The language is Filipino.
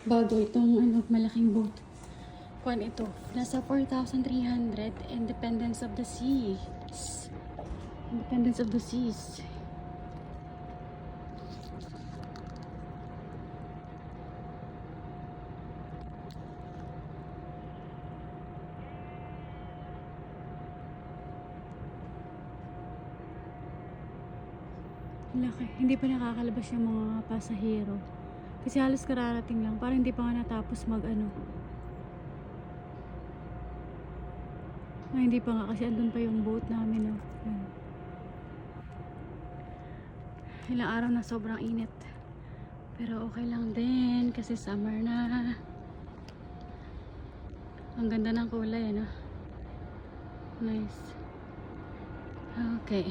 Bago itong malaking boat. Kuan ito. Nasa 4,300. Independence of the Seas. Independence of the Seas. Laki. Hindi pa nakakalabas yung mga pasahero. Kasi halos kararating lang. Parang hindi pa nga natapos hindi pa nga kasi andun pa yung boat namin. Oh. Ilang araw na sobrang init. Pero okay lang din kasi summer na. Ang ganda ng kulay, ano? Nice. Okay.